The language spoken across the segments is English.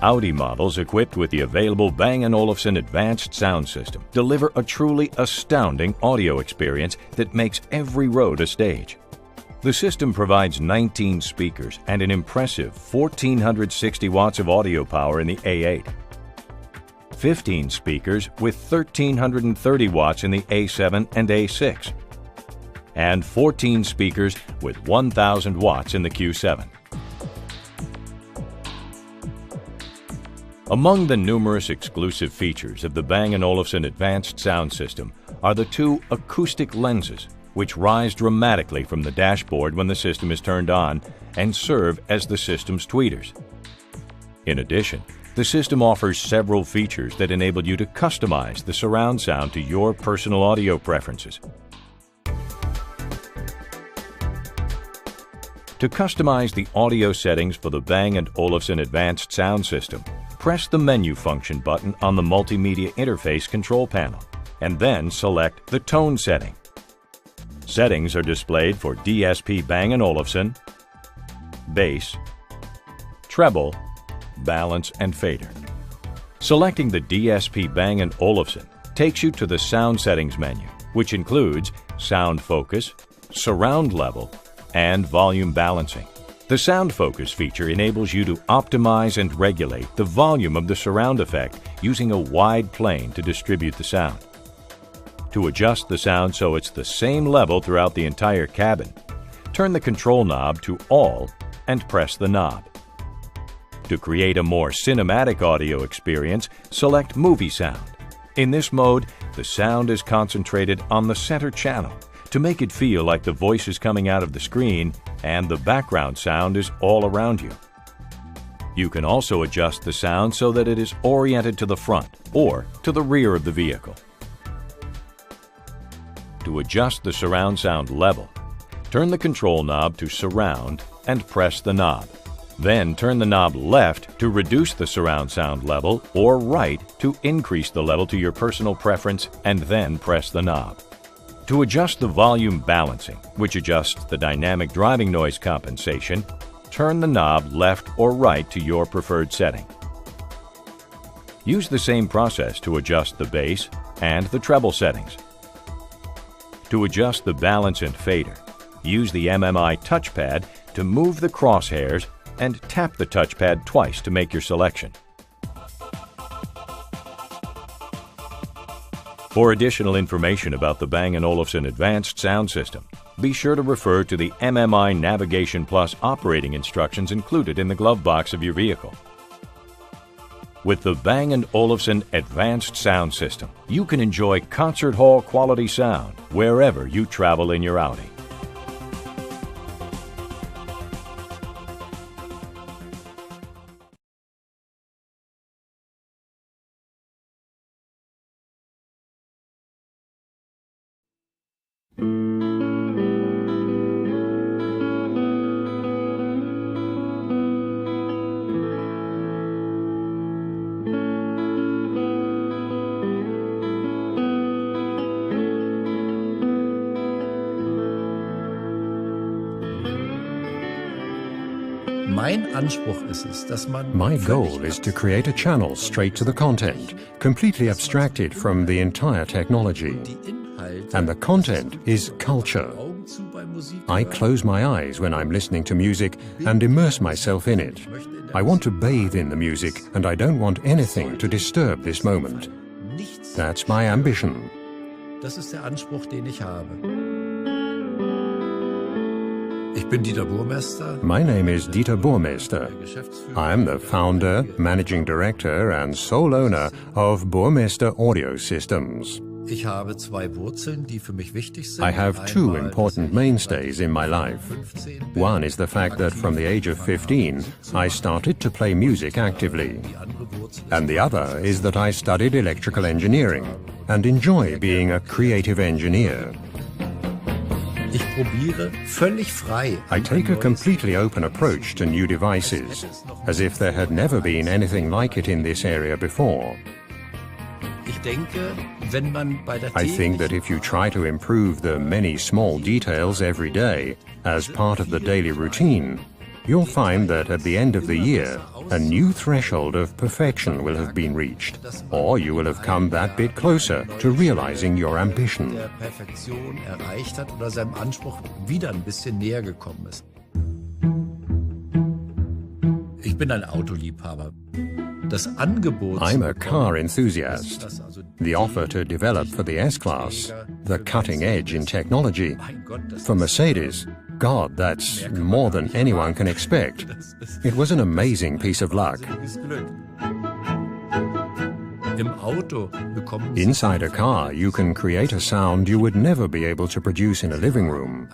Audi models equipped with the available Bang & Olufsen advanced sound system deliver a truly astounding audio experience that makes every road a stage. The system provides 19 speakers and an impressive 1,460 watts of audio power in the A8, 15 speakers with 1,330 watts in the A7 and A6, and 14 speakers with 1,000 watts in the Q7. Among the numerous exclusive features of the Bang & Olufsen advanced sound system are the two acoustic lenses, which rise dramatically from the dashboard when the system is turned on and serve as the system's tweeters. In addition, the system offers several features that enable you to customize the surround sound to your personal audio preferences. To customize the audio settings for the Bang & Olufsen advanced sound system, press the Menu function button on the Multimedia Interface control panel, and then select the Tone setting. Settings are displayed for DSP Bang & Olufsen, Bass, Treble, Balance, and Fader. Selecting the DSP Bang & Olufsen takes you to the Sound Settings menu, which includes Sound Focus, Surround Level, and Volume Balancing. The Sound Focus feature enables you to optimize and regulate the volume of the surround effect using a wide plane to distribute the sound. To adjust the sound so it's the same level throughout the entire cabin, turn the control knob to All and press the knob. To create a more cinematic audio experience, select Movie Sound. In this mode, the sound is concentrated on the center channel to make it feel like the voice is coming out of the screen and the background sound is all around you. You can also adjust the sound so that it is oriented to the front or to the rear of the vehicle. To adjust the surround sound level, turn the control knob to Surround and press the knob. Then turn the knob left to reduce the surround sound level or right to increase the level to your personal preference, and then press the knob. To adjust the volume balancing, which adjusts the dynamic driving noise compensation, turn the knob left or right to your preferred setting. Use the same process to adjust the bass and the treble settings. To adjust the balance and fader, use the MMI touchpad to move the crosshairs and tap the touchpad twice to make your selection. For additional information about the Bang & Olufsen advanced sound system, be sure to refer to the MMI Navigation Plus operating instructions included in the glove box of your vehicle. With the Bang & Olufsen advanced sound system, you can enjoy concert hall quality sound wherever you travel in your Audi. My goal is to create a channel straight to the content, completely abstracted from the entire technology. And the content is culture. I close my eyes when I'm listening to music and immerse myself in it. I want to bathe in the music, and I don't want anything to disturb this moment. That's my ambition. Das ist der Anspruch, den ich habe. My name is Dieter Burmester. I am the founder, managing director and sole owner of Burmester Audio Systems. I have two important mainstays in my life. One is the fact that from the age of 15, I started to play music actively. And the other is that I studied electrical engineering and enjoy being a creative engineer. I take a completely open approach to new devices, as if there had never been anything like it in this area before. I think that if you try to improve the many small details every day as part of the daily routine, you'll find that at the end of the year, a new threshold of perfection will have been reached, or you will have come that bit closer to realizing your ambition. Der Perfektion erreicht hat oder seinem Anspruch wieder ein bisschen näher gekommen ist. Ich bin ein Autoliebhaber. Das Angebot. I'm a car enthusiast. The offer to develop for the S-Class, the cutting edge in technology, for Mercedes, God, that's more than anyone can expect. It was an amazing piece of luck. Inside a car, you can create a sound you would never be able to produce in a living room.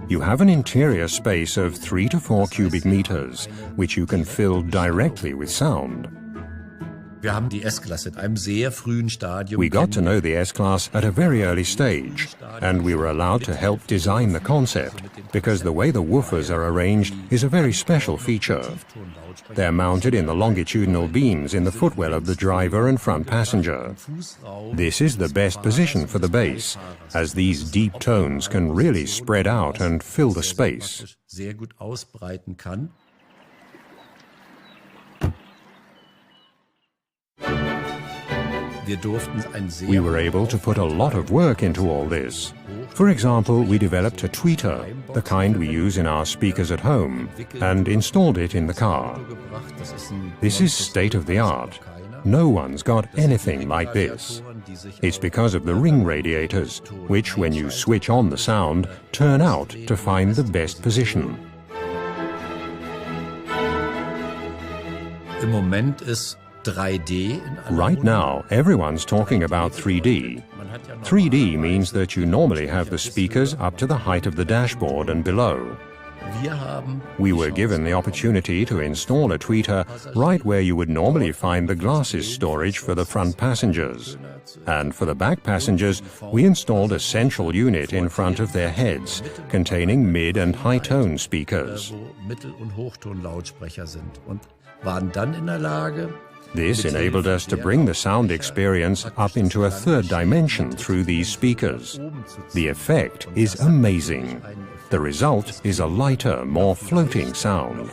You have an interior space of 3 to 4 cubic meters, which you can fill directly with sound. Wir haben die S-Klasse in einem sehr frühen Stadium. We got to know the S-Class at a very early stage, and we were allowed to help design the concept, because the way the woofers are arranged is a very special feature. They're mounted in the longitudinal beams in the footwell of the driver and front passenger. This is the best position for the bass, as these deep tones can really spread out and fill the space. Sehr gut ausbreiten kann. We were able to put a lot of work into all this. For example, we developed a tweeter, the kind we use in our speakers at home, and installed it in the car. This is state-of-the-art. No one's got anything like this. It's because of the ring radiators, which, when you switch on the sound, turn out to find the best position. Im Moment ist 3D. Right now, everyone's talking about 3D. 3D means that you normally have the speakers up to the height of the dashboard and below. We were given the opportunity to install a tweeter right where you would normally find the glasses storage for the front passengers. And for the back passengers, we installed a central unit in front of their heads, containing mid- and high-tone speakers. Mittel- und Hochtonlautsprecher sind und waren dann in der Lage. This enabled us to bring the sound experience up into a third dimension through these speakers. The effect is amazing. The result is a lighter, more floating sound.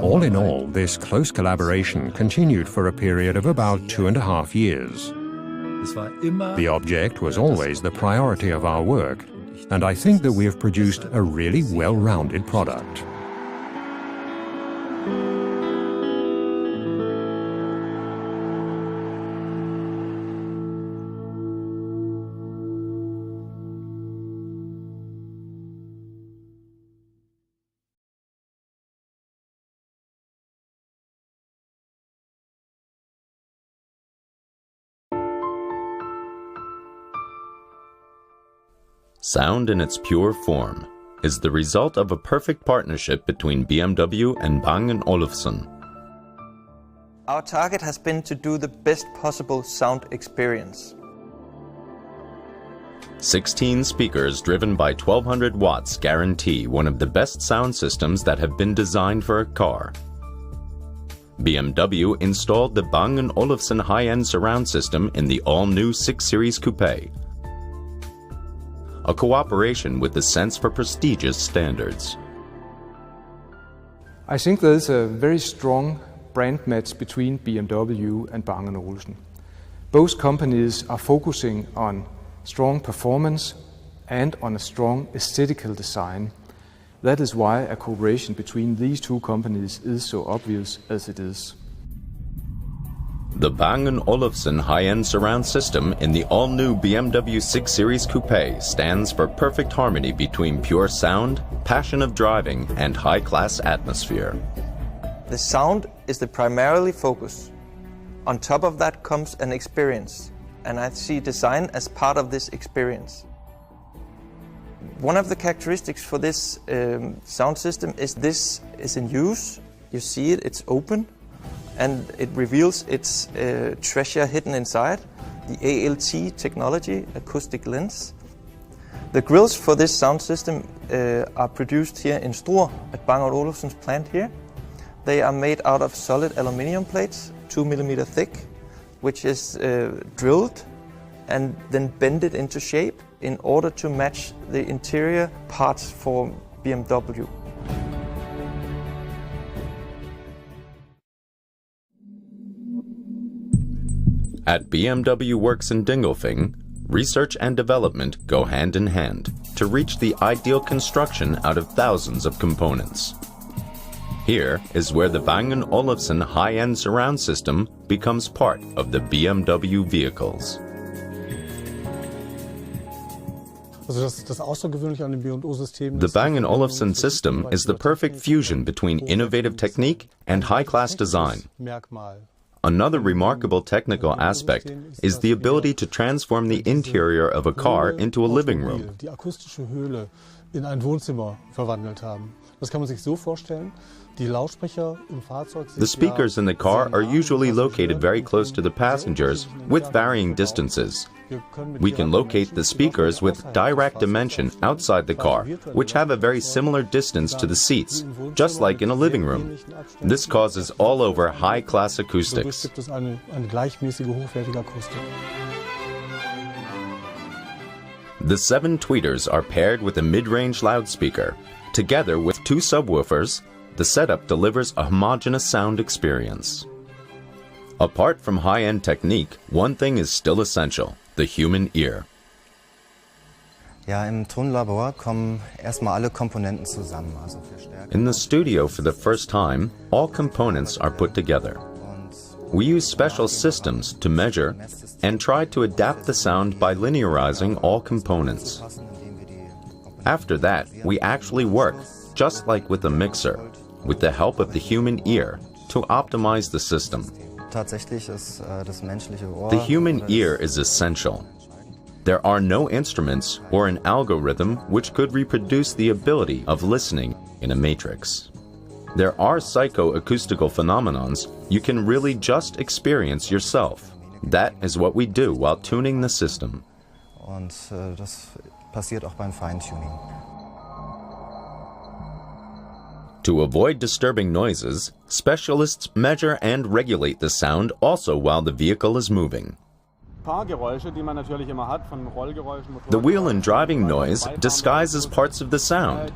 All in all, this close collaboration continued for a period of about 2.5 years. The object was always the priority of our work, and I think that we have produced a really well-rounded product. Sound in its pure form is the result of a perfect partnership between BMW and Bang & Olufsen. Our target has been to do the best possible sound experience. 16 speakers driven by 1200 watts guarantee one of the best sound systems that have been designed for a car. BMW installed the Bang & Olufsen high-end surround system in the all-new 6 Series Coupe, a cooperation with the sense for prestigious standards. I think there's a very strong brand match between BMW and Bang & Olufsen. Both companies are focusing on strong performance and on a strong aesthetical design. That is why a cooperation between these two companies is so obvious as it is. The Bang & Olufsen high-end surround system in the all-new BMW 6 Series Coupe stands for perfect harmony between pure sound, passion of driving, and high-class atmosphere. The sound is the primarily focus. On top of that comes an experience, and I see design as part of this experience. One of the characteristics for this sound system is this is in use. You see it, it's open, and it reveals its treasure hidden inside, the ALT technology, acoustic lens. The grills for this sound system are produced here in Struer at Bang & Olufsen's plant here. They are made out of solid aluminium plates, 2 mm thick, which is drilled and then bend it into shape in order to match the interior parts for BMW. At BMW Works in Dingolfing, research and development go hand in hand to reach the ideal construction out of thousands of components. Here is where the Bang & Olufsen high-end surround system becomes part of the BMW vehicles. The Bang & Olufsen system is the perfect fusion between innovative technique and high-class design. Another remarkable technical aspect is the ability to transform the interior of a car into a living room. The speakers in the car are usually located very close to the passengers with varying distances. We can locate the speakers with direct dimension outside the car, which have a very similar distance to the seats, just like in a living room. This causes all over high-class acoustics. The 7 tweeters are paired with a mid-range loudspeaker. Together with 2 subwoofers, the setup delivers a homogeneous sound experience. Apart from high-end technique, one thing is still essential: the human ear. In the studio for the first time, all components are put together. We use special systems to measure and try to adapt the sound by linearizing all components. After that, we actually work, just like with a mixer, with the help of the human ear to optimize the system. The human ear is essential. There are no instruments or an algorithm which could reproduce the ability of listening in a matrix. There are psychoacoustical phenomenons you can really just experience yourself. That is what we do while tuning the system. To avoid disturbing noises, specialists measure and regulate the sound also while the vehicle is moving. The wheel and driving noise disguises parts of the sound.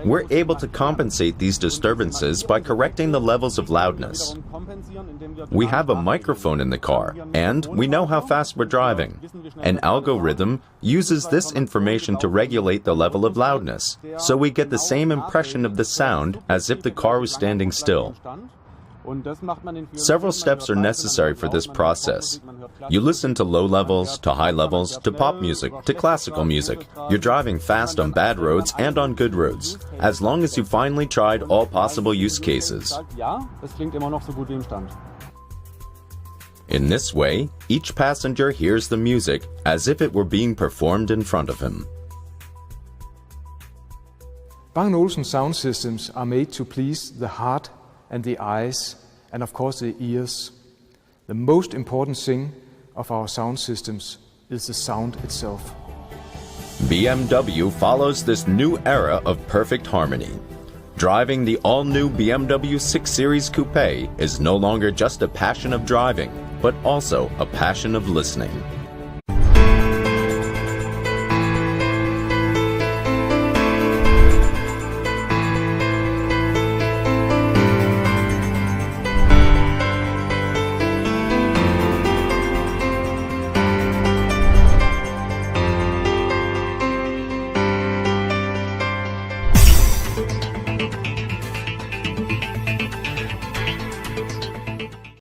We're able to compensate these disturbances by correcting the levels of loudness. We have a microphone in the car, and we know how fast we're driving. An algorithm uses this information to regulate the level of loudness, so we get the same impression of the sound as if the car was standing still. Several steps are necessary for this process. You listen to low levels, to high levels, to pop music, to classical music. You're driving fast on bad roads and on good roads, as long as you finally tried all possible use cases. In this way, each passenger hears the music as if it were being performed in front of him. Bang & Olufsen sound systems are made to please the heart and the eyes, and of course the ears. The most important thing of our sound systems is the sound itself. BMW follows this new era of perfect harmony. Driving the all-new BMW 6 Series Coupe is no longer just a passion of driving, but also a passion of listening.